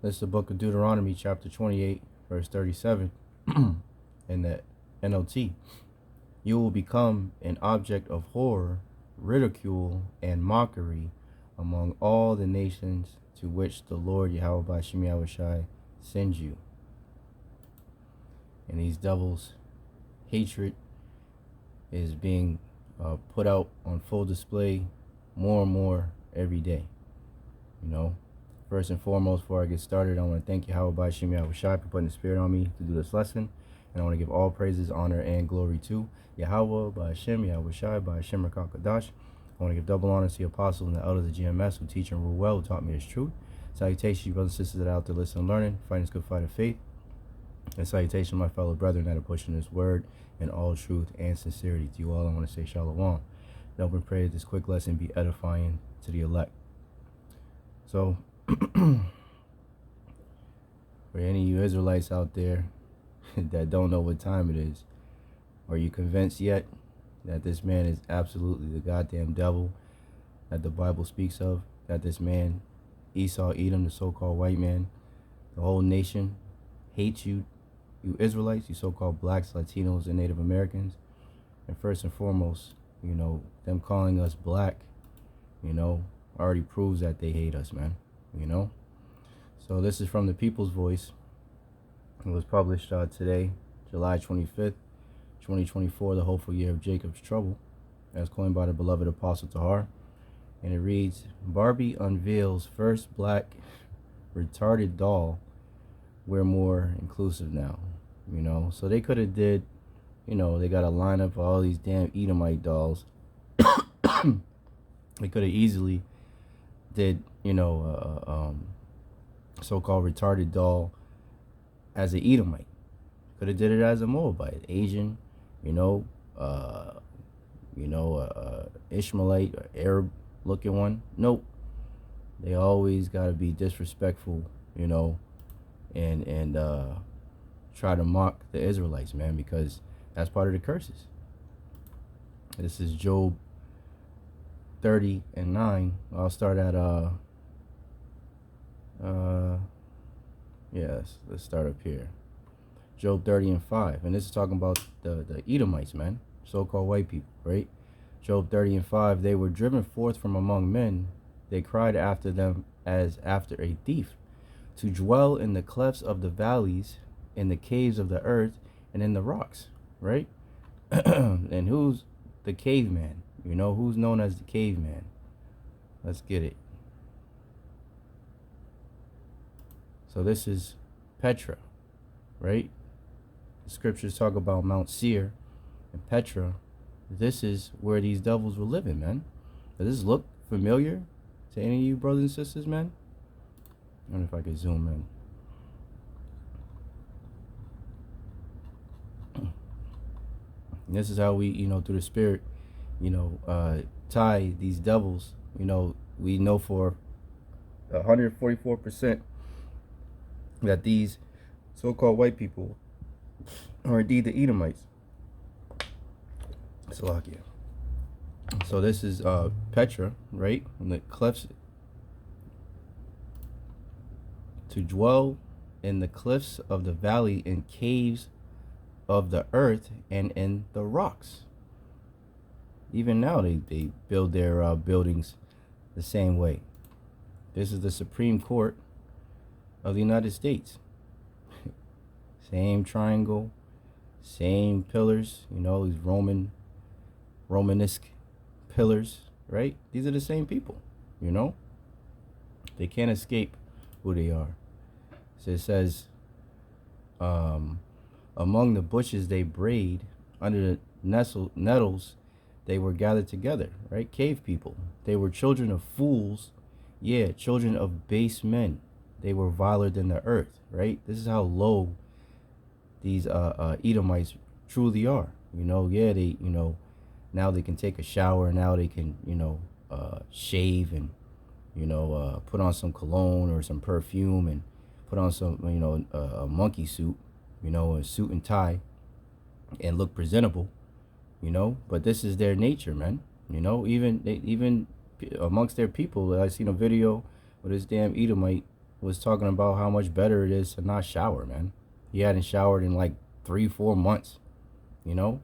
This is the book of Deuteronomy, chapter 28, verse 37, in the NLT. You will become an object of horror, ridicule, and mockery among all the nations to which the Lord Yahawah Bahasham Yahawashi sends you. And these devils' hatred is being put out on full display more and more every day. You know, first and foremost, before I get started, I want to thank Yahawah Bahasham Yahawashi for putting the spirit on me to do this lesson. And I want to give all praises, honor, and glory to Yahawah Bahasham Yahawashi Bahasham Rakakadash. I want to give double honor to the apostles and the elders of GMS who teach and rule well, who taught me this truth. Salutations, you brothers and sisters that are out there listening and learning, fighting this good fight of faith. And salutation, my fellow brethren that are pushing this word in all truth and sincerity. To you all, I want to say shalom. And open prayer that this quick lesson be edifying to the elect. So, for any of you Israelites out there that don't know what time it is, are you convinced yet that this man is absolutely the goddamn devil that the Bible speaks of? That this man, Esau, Edom, the so-called white man, the whole nation hates you, you Israelites, you so-called blacks, Latinos, and Native Americans. And first and foremost, you know, them calling us black, you know, already proves that they hate us, man, you know. So this is from the People's Voice. It was published today, July 25th, 2024, the hopeful year of Jacob's trouble, as coined by the beloved Apostle Tahar. And it reads, Barbie unveils first black retarded doll. We're more inclusive now, you know. So they could have did, you know, they got a lineup of all these damn Edomite dolls. They could have easily did, you know, so-called retarded doll as an Edomite. Could have did it as a Moabite, Asian, you know, Ishmaelite or Arab-looking one. Nope. They always got to be disrespectful, you know, and try to mock the Israelites, man, because that's part of the curses. This is Job 30 and 9. I'll start at yes, let's start up here. Job 30 and 5. And this is talking about the Edomites, man, so-called white people, right? Job 30 and 5. They were driven forth from among men. They cried after them as after a thief, to dwell in the clefts of the valleys, in the caves of the earth, and in the rocks, right? And who's the caveman? You know, who's known as the caveman? Let's get it. So this is Petra, right? The scriptures talk about Mount Seir and Petra. This is where these devils were living, man. Does this look familiar to any of you brothers and sisters, man? I don't know if I could zoom in. And this is how we, you know, through the spirit, you know, tie these devils. You know, we know for 144% that these so-called white people are indeed the Edomites. Salakia. So this is Petra, right? In the clefts, to dwell in the cliffs of the valley, in caves of the earth, and in the rocks. Even now they build their buildings the same way. This is the Supreme Court of the United States. Same triangle, same pillars, you know, these Romanesque pillars, right? These are the same people, you know. They can't escape who they are. So it says, among the bushes they brayed, under the nettles they were gathered together, right? Cave people. They were children of fools, yeah, children of base men. They were viler than the earth, right? This is how low these Edomites truly are. You know, yeah, they, you know, now they can take a shower, now they can, you know, shave and, you know, put on some cologne or some perfume and put on some, you know, a monkey suit, you know, a suit and tie, and look presentable, you know. But this is their nature, man. You know, even amongst their people, I seen a video with this damn Edomite was talking about how much better it is to not shower, man. He hadn't showered in like 3, 4 months, you know?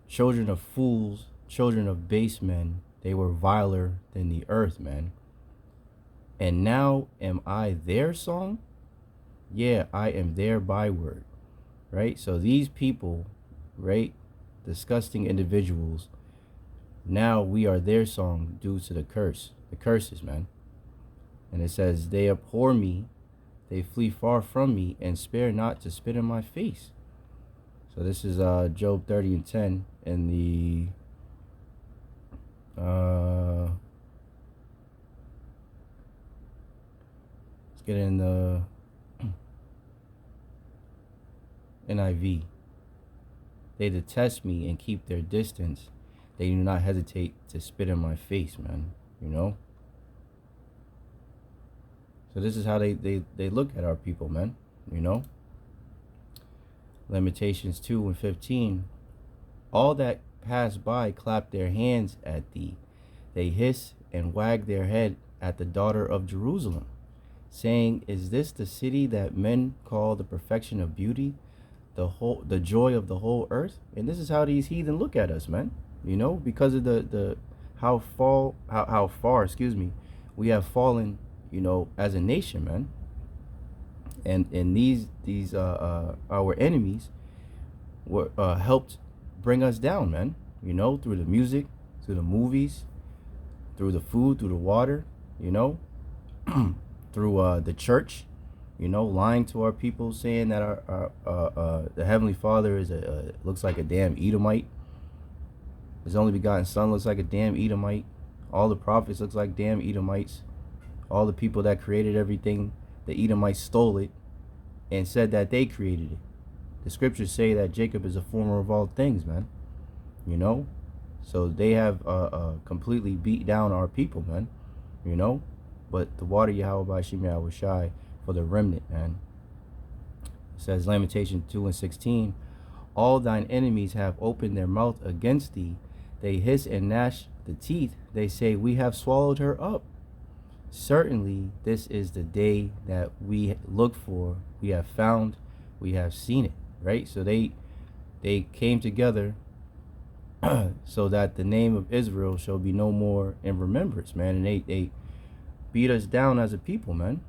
Children of fools, children of base men, they were viler than the earth, man. And now am I their song? Yeah, I am their byword, right? So these people, right, disgusting individuals, now we are their song due to the curses, man. And it says, they abhor me, they flee far from me, and spare not to spit in my face. So this is Job 30:10 in the let's get in the NIV. They detest me and keep their distance. They do not hesitate to spit in my face, man. You know? So this is how they look at our people, man. You know? Lamentations 2:15. All that pass by clap their hands at thee. They hiss and wag their head at the daughter of Jerusalem, saying, is this the city that men call the perfection of beauty, the joy of the whole earth? And this is how these heathen look at us, man. You know, because of the how far, excuse me, we have fallen, you know, as a nation, man. And these our enemies were helped bring us down, man. You know, through the music, through the movies, through the food, through the water, you know, through the church, you know, lying to our people, saying that our the Heavenly Father is looks like a damn Edomite. His only begotten Son looks like a damn Edomite. All the prophets looks like damn Edomites. All the people that created everything, the Edomites stole it and said that they created it. The scriptures say that Jacob is a former of all things, man. You know? So they have completely beat down our people, man. You know? But the water Yahawah Bahasham Yahawashi for the remnant, man. It says Lamentation 2:16. All thine enemies have opened their mouth against thee. They hiss and gnash the teeth. They say, we have swallowed her up. Certainly, this is the day that we look for. We have found, we have seen it, right? So they came together so that the name of Israel shall be no more in remembrance, man. And they beat us down as a people, man.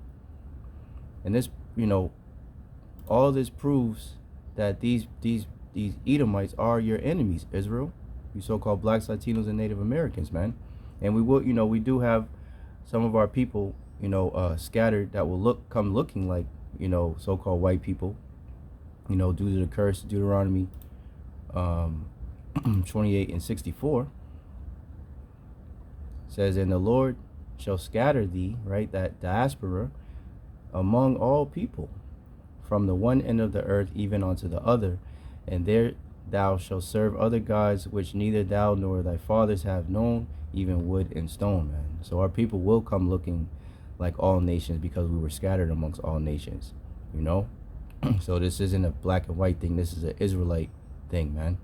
And this, you know, all this proves that these Edomites are your enemies, Israel. You so-called blacks, Latinos, and Native Americans, man. And we will, you know, we do have some of our people, you know, scattered that will come looking like, you know, so-called white people, you know, due to the curse, Deuteronomy 28:64 says, and the Lord shall scatter thee, right, that diaspora, among all people, from the one end of the earth even unto the other, and there thou shalt serve other gods which neither thou nor thy fathers have known, even wood and stone, man. So our people will come looking like all nations because we were scattered amongst all nations, you know. So this isn't a black and white thing. This is an Israelite thing, man,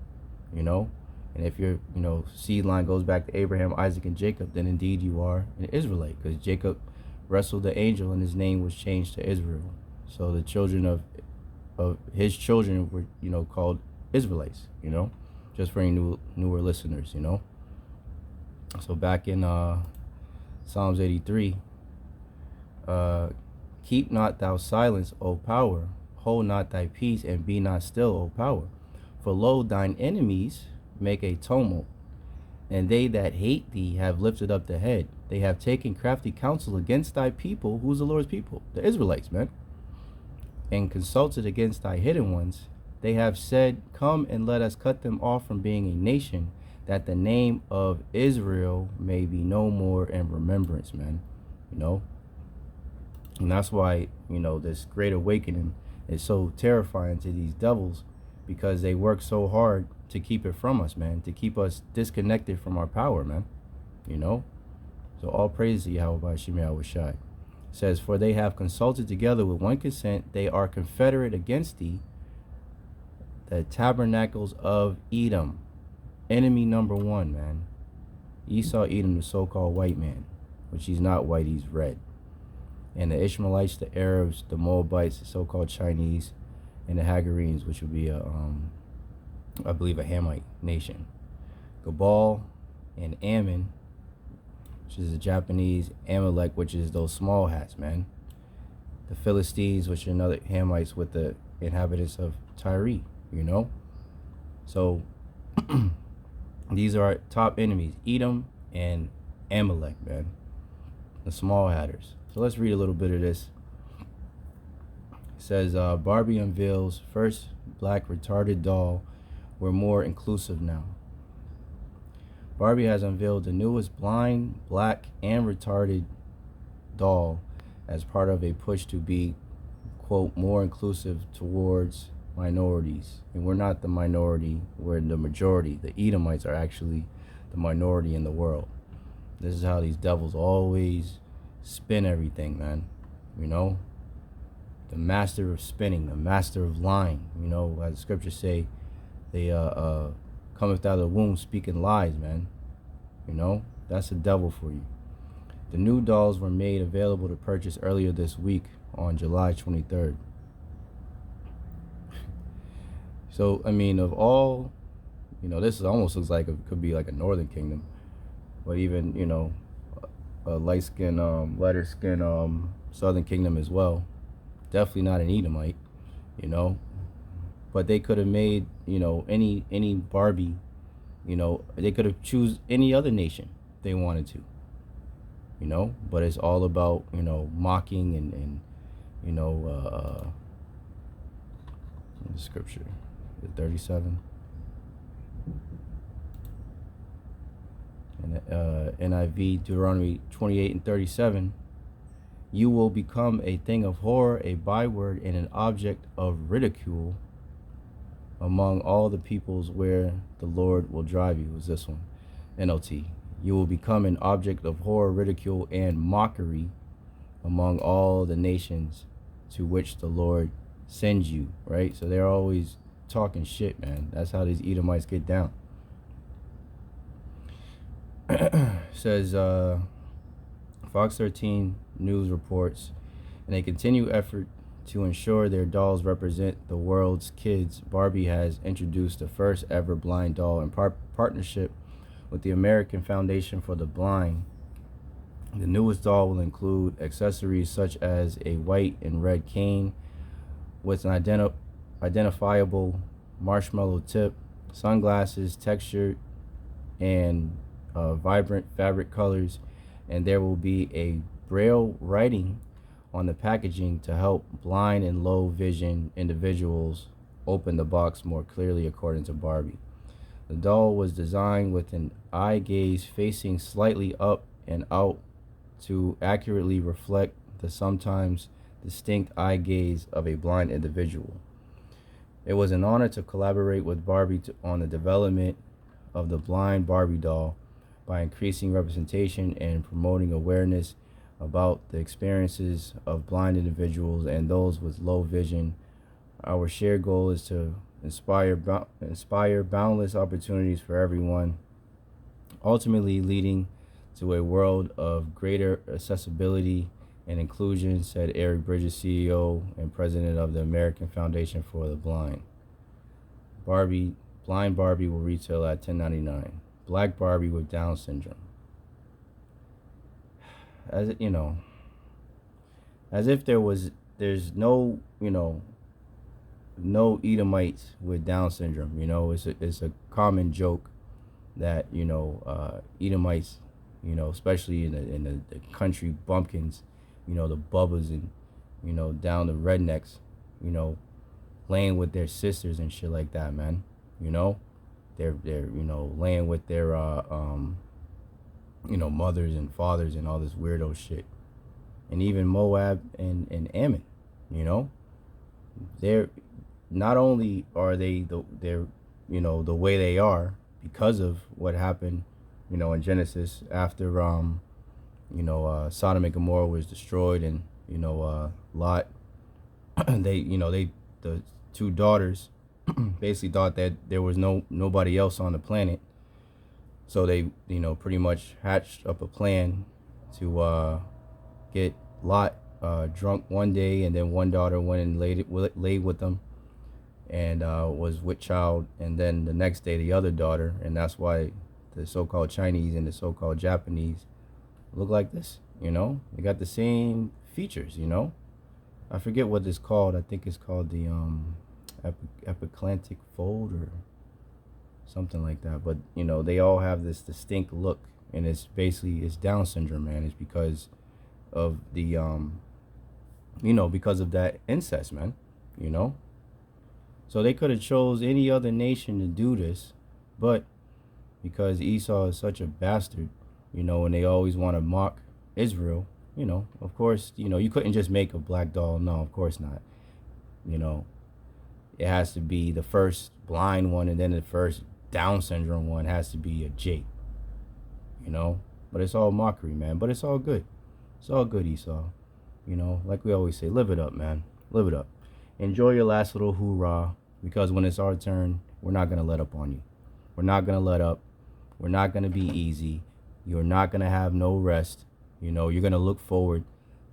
you know. And if your, you know, seed line goes back to Abraham, Isaac, and Jacob, then indeed you are an Israelite, because Jacob wrestled the angel and his name was changed to Israel. So the children of his children were, you know, called Israelites, you know, just for any newer listeners, you know. So back in Psalms 83, keep not thou silence, O power, hold not thy peace, and be not still, O power. For lo, thine enemies make a tumult, and they that hate thee have lifted up the head. They have taken crafty counsel against thy people. Who's the Lord's people? The Israelites, man. And consulted against thy hidden ones. They have said, come and let us cut them off from being a nation, that the name of Israel may be no more in remembrance, man. You know? And that's why, you know, this great awakening is so terrifying to these devils, because they work so hard to keep it from us, man, to keep us disconnected from our power, man. You know? So all praise to Yahawah Bahasham Yahawashi. Says, for they have consulted together with one consent, they are confederate against thee, the tabernacles of Edom. Enemy number one, man. Esau, Edom, the so-called white man, which he's not white, he's red. and the Ishmaelites, the Arabs, the Moabites, the so-called Chinese, and the Hagarenes, which would be I believe, a Hamite nation. Gabal and Ammon, which is the Japanese, Amalek, which is those small hats, man. The Philistines, which are another Hamites with the inhabitants of Tyre, you know? So these are our top enemies, Edom and Amalek, man. The small hatters. So let's read a little bit of this. It says, Barbie unveils first black retarded doll. We're more inclusive now. Barbie has unveiled the newest blind, black, and retarded doll as part of a push to be, quote, more inclusive towards minorities. And we're not the minority, we're the majority. The Edomites are actually the minority in the world. This is how these devils always spin everything, man. You know? The master of spinning, the master of lying. You know, as the scriptures say, they cometh out of the womb speaking lies, man. You know? That's the devil for you. The new dolls were made available to purchase earlier this week on July 23rd. So, I mean, of all, you know, this almost looks like it could be like a northern kingdom. But even, you know, a light-skinned, lighter-skinned southern kingdom as well. Definitely not an Edomite, you know. But they could have made, you know, any Barbie, you know, they could have choose any other nation if they wanted to. You know, but it's all about, you know, mocking and you know, the scripture, 37, and NIV, Deuteronomy 28 and 37. You will become a thing of horror, a byword, and an object of ridicule among all the peoples where the Lord will drive you. Was this one? NLT. You will become an object of horror, ridicule, and mockery among all the nations to which the Lord sends you, right? So they're always talking shit, man. That's how these Edomites get down. Says Fox 13 News reports, in a continued effort to ensure their dolls represent the world's kids, Barbie has introduced the first ever blind doll in partnership with the American Foundation for the Blind. The newest doll will include accessories such as a white and red cane with an identifiable marshmallow tip, sunglasses, textured and vibrant fabric colors, and there will be a braille writing on the packaging to help blind and low vision individuals open the box more clearly, according to Barbie. The doll was designed with an eye gaze facing slightly up and out to accurately reflect the sometimes distinct eye gaze of a blind individual. It was an honor to collaborate with Barbie on the development of the blind Barbie doll by increasing representation and promoting awareness about the experiences of blind individuals and those with low vision. Our shared goal is to inspire boundless opportunities for everyone, ultimately leading to a world of greater accessibility and inclusion, said Eric Bridges, CEO and president of the American Foundation for the Blind. Blind Barbie will retail at $10.99. Black Barbie with Down syndrome. As you know, as if there's no, you know, no Edomites with Down syndrome. You know, it's a common joke that, you know, Edomites, you know, especially in the country bumpkins, you know, the bubbas and, you know, down the rednecks, you know, laying with their sisters and shit like that, man. You know, they're you know, laying with their you know, mothers and fathers and all this weirdo shit. And even Moab and Ammon, you know, they're not only are they're you know, the way they are because of what happened, you know, in Genesis after you know, Sodom and Gomorrah was destroyed, and, you know, Lot, the two daughters basically thought that there was nobody else on the planet, so they, you know, pretty much hatched up a plan to get Lot drunk one day, and then one daughter went and laid with them, and was with child, and then the next day the other daughter, and that's why the so-called Chinese and the so-called Japanese look like this. You know, they got the same features. You know, I forget what it's called. I think it's called the epiclantic fold or something like that. But you know, they all have this distinct look, and it's basically it's Down syndrome, man. It's because of the you know, because of that incest, man. You know, so they could have chose any other nation to do this, but because Esau is such a bastard, you know, and they always want to mock Israel, you know, of course, you know, you couldn't just make a black doll. No, of course not. You know, it has to be the first blind one, and then the first Down syndrome one has to be a Jake, you know. But it's all mockery, man. But it's all good. It's all good, Esau. You know, like we always say, live it up, man. Live it up. Enjoy your last little hoorah, because when it's our turn, we're not going to let up on you. We're not going to let up. We're not going to be easy. You're not going to have no rest. You know, you're going to look forward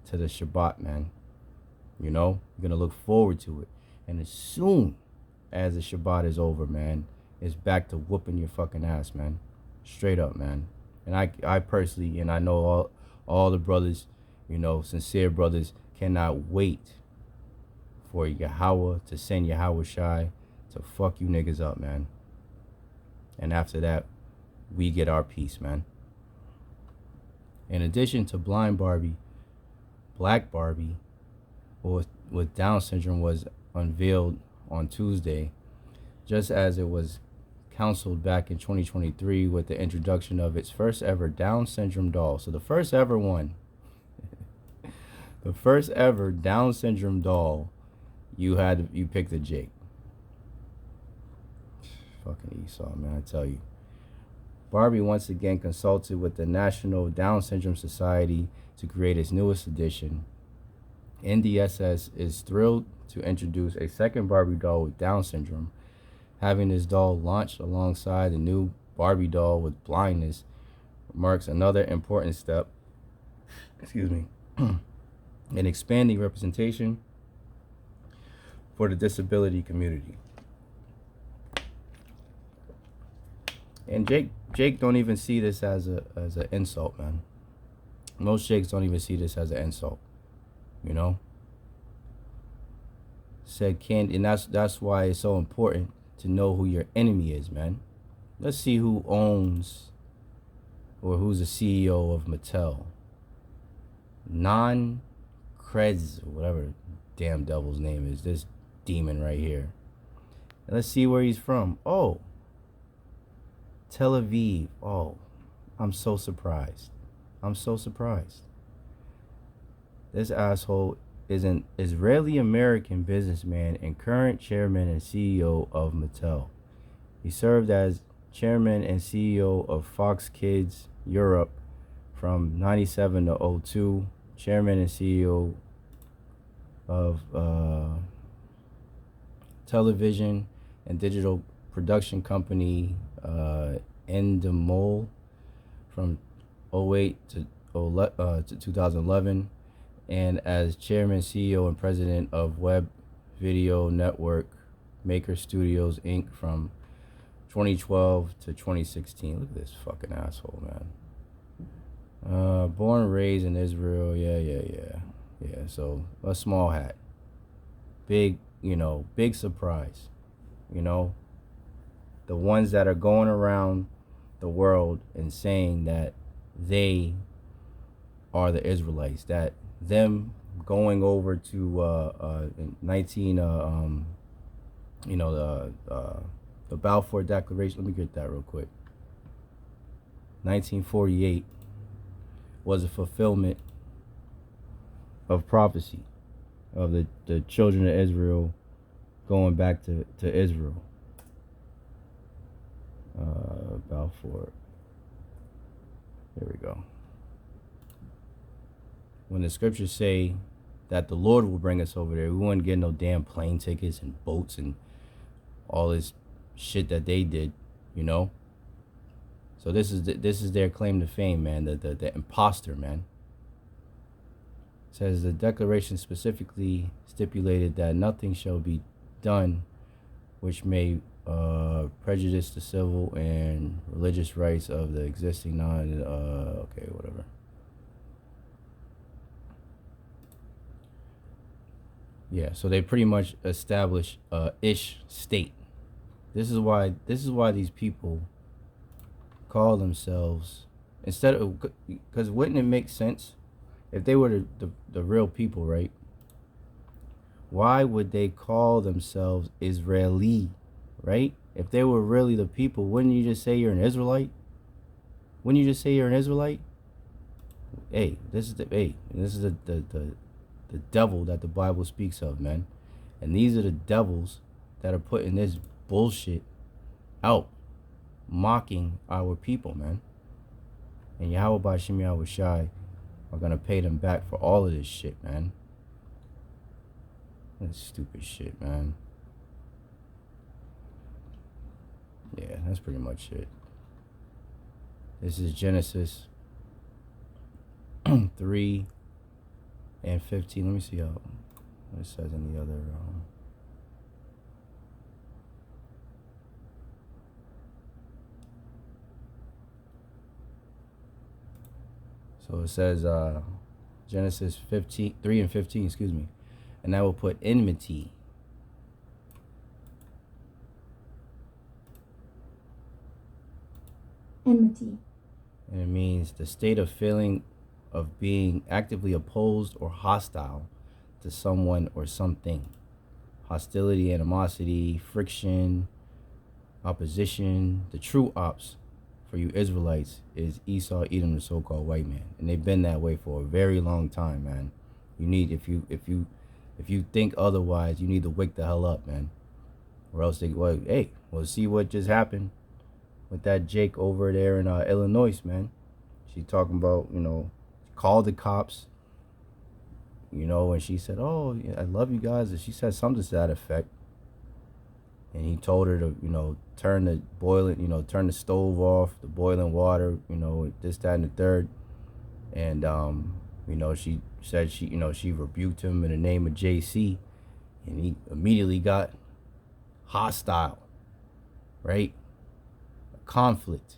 to the Shabbat, man. You know, you're going to look forward to it. And as soon as the Shabbat is over, man, it's back to whooping your fucking ass, man. Straight up, man. And I personally, and I know all the brothers, you know, sincere brothers, cannot wait for Yahawah to send Yahawashi to fuck you niggas up, man. And after that, we get our peace, man. In addition to blind Barbie, black Barbie with Down syndrome was unveiled on Tuesday, just as it was counseled back in 2023 with the introduction of its first ever Down syndrome doll. So the first ever one, the first ever Down syndrome doll, you picked a Jake. Fucking Esau, man, I tell you. Barbie once again consulted with the National Down Syndrome Society to create its newest edition. NDSS is thrilled to introduce a second Barbie doll with Down syndrome. Having this doll launched alongside the new Barbie doll with blindness marks another important step, excuse me, in expanding representation for the disability community. And Jake don't even see this as an insult, man. Most Jakes don't even see this as an insult, you know. Said candy, and that's why it's so important to know who your enemy is, man. Let's see who owns or who's the CEO of Mattel. Non-Creds, whatever damn devil's name is, this demon right here. And let's see where he's from. Oh, Tel Aviv. Oh, I'm so surprised. I'm so surprised. This asshole is an Israeli-American businessman and current chairman and CEO of Mattel. He served as chairman and CEO of Fox Kids Europe from 97 to 02, chairman and CEO of television and digital production company Endemol from 08 to 2011, and as chairman, CEO, and president of Web Video Network Maker Studios Inc. from 2012 to 2016. Look at this fucking asshole, man. Born and raised in Israel. Yeah. So a small hat. Big, big surprise. The ones that are going around the world and saying that they are the Israelites, that them going over to 19 the Balfour Declaration. Let me get that real quick. 1948 was a fulfillment of prophecy of the children of Israel going back to Israel. Balfour. There we go. When the scriptures say that the Lord will bring us over there, we wouldn't get no damn plane tickets and boats and all this shit that they did, So this is their claim to fame, man. The imposter, man. says the declaration specifically stipulated that nothing shall be done which may prejudice the civil and religious rights of the existing okay, whatever. Yeah, so they pretty much establish a ish state. This is why these people call themselves, instead of, because wouldn't it make sense if they were the real people, right? Why would they call themselves Israeli, right? If they were really the people, wouldn't you just say you're an Israelite? Wouldn't you just say you're an Israelite? This is the devil that the Bible speaks of, man. And these are the devils that are putting this bullshit out, mocking our people, man. And Yahawah, Bahasham, Yahawashi are gonna pay them back for all of this shit, man. That's stupid shit, man. Yeah, that's pretty much it. This is Genesis 3 and 15. Let me see how it says in the other. So it says Genesis 3 and 15, excuse me. And I will put enmity. Enmity. And it means the state of feeling of being actively opposed or hostile to someone or something. Hostility, animosity, friction, opposition. The true ops for you Israelites is Esau, Edom, the so-called white man. And they've been that way for a very long time, man. You need, if you think otherwise, you need to wake the hell up, man. Or else they, well, hey, we'll see what just happened with that Jake over there in Illinois, man. She talking about, called the cops, and she said, oh, I love you guys. And she said something to that effect. And he told her to, turn the stove off, the boiling water, this, that, and the third. And, she said she rebuked him in the name of JC. And he immediately got hostile, right? Conflict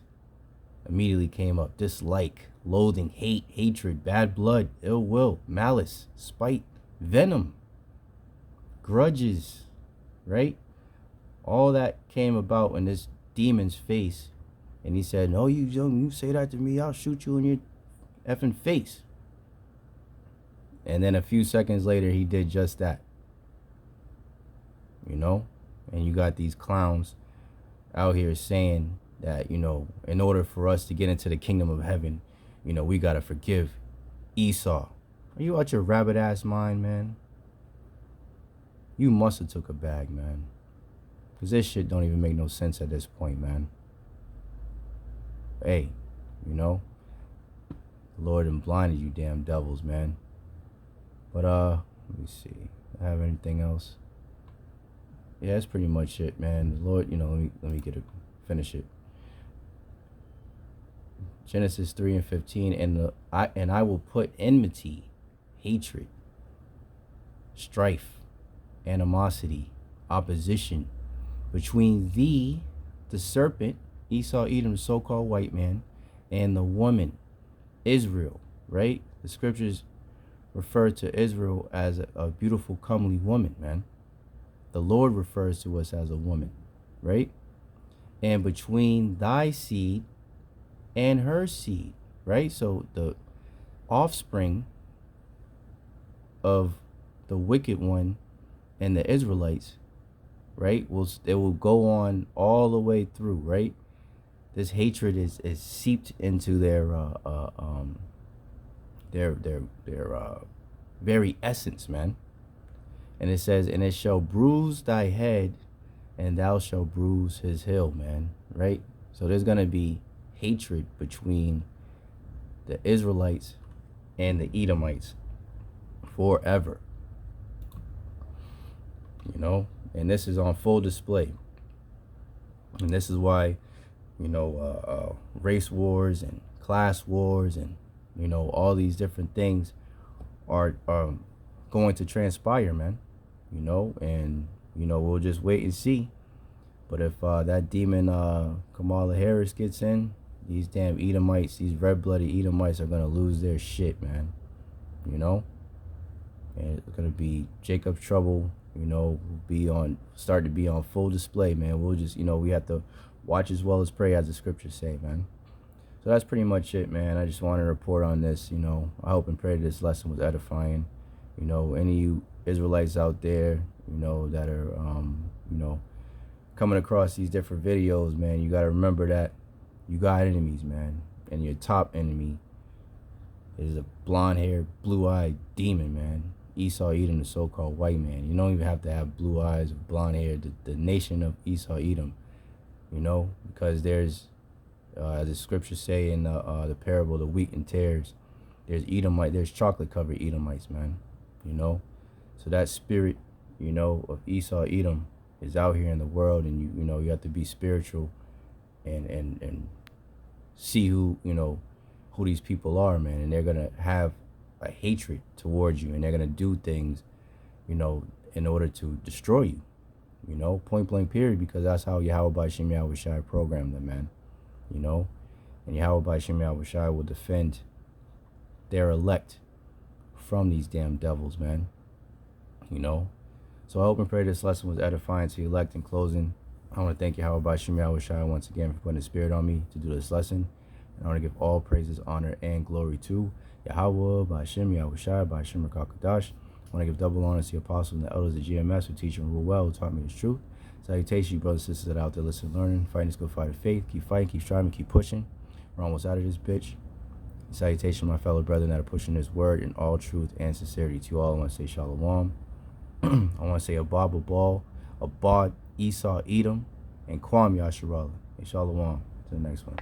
immediately came up. Dislike, loathing, hate, hatred, bad blood, ill will, malice, spite, venom, grudges, right? All that came about in this demon's face. And he said, no, you say that to me, I'll shoot you in your effing face. And then a few seconds later, he did just that. And you got these clowns out here saying that, in order for us to get into the kingdom of heaven, we got to forgive Esau. Are you out your rabbit ass mind, man? You must have took a bag, man. Because this shit don't even make no sense at this point, man. Hey, the Lord done blinded you damn devils, man. But, let me see. I have anything else? Yeah, that's pretty much it, man. The Lord, let me finish it. Genesis 3 and 15, and I will put enmity, hatred, strife, animosity, opposition between thee, the serpent, Esau, Edom, the so-called white man, and the woman, Israel, right? The scriptures refer to Israel as a beautiful, comely woman, man. The Lord refers to us as a woman, right? And between thy seed and her seed, right? So the offspring of the wicked one and the Israelites, right? It will go on all the way through, right? This hatred is seeped into their very essence, man. And it says, and it shall bruise thy head, and thou shalt bruise his heel, man, right? So there's gonna be hatred between the Israelites and the Edomites forever, and this is on full display. And this is why, race wars and class wars and, all these different things are going to transpire, man. You know, and we'll just wait and see. But if that demon Kamala Harris gets in, these damn Edomites, these red-blooded Edomites are gonna lose their shit, man. You know, and it's gonna be Jacob's trouble. You know, start to be on full display, man. We'll just, we have to watch as well as pray, as the scriptures say, man. So that's pretty much it, man. I just want to report on this. I hope and pray this lesson was edifying. Any of you Israelites out there, that are, coming across these different videos, man, you got to remember that you got enemies, man. And your top enemy is a blonde-haired, blue-eyed demon, man. Esau Edom, the so-called white man. You don't even have to have blue eyes or blonde hair. The nation of Esau Edom, because there's, as the scriptures say in the parable of the wheat and tares, there's chocolate-covered Edomites, man. So that spirit, of Esau Edom is out here in the world, and you have to be spiritual and see who these people are, man. And they're gonna have a hatred towards you, and they're gonna do things, in order to destroy you, point blank period, because that's how Bahasham Yahawashi programmed them, man. And Bahasham Yahawashi will defend their elect from these damn devils, man. So I hope and pray this lesson was edifying to your elect. In closing, I want to thank Bahasham Yahawashi once again for putting the spirit on me to do this lesson. And I want to give all praises, honor, and glory to Yahawah, Bahasham Yahawashi, Bahasham Rakakadash. I want to give double honor to the apostles and the elders of GMS who teach and rule well, who taught me this truth. Salutations, you brothers and sisters that are out there listening, learning, fighting this good fight of faith. Keep fighting, keep striving, keep pushing. We're almost out of this bitch. Salutations, my fellow brethren that are pushing this word in all truth and sincerity. To you all, I want to say shalom. I want to say Abad Babal, Abad Esau Edom, and Kwam Yasharallah. And shalom. To the next one.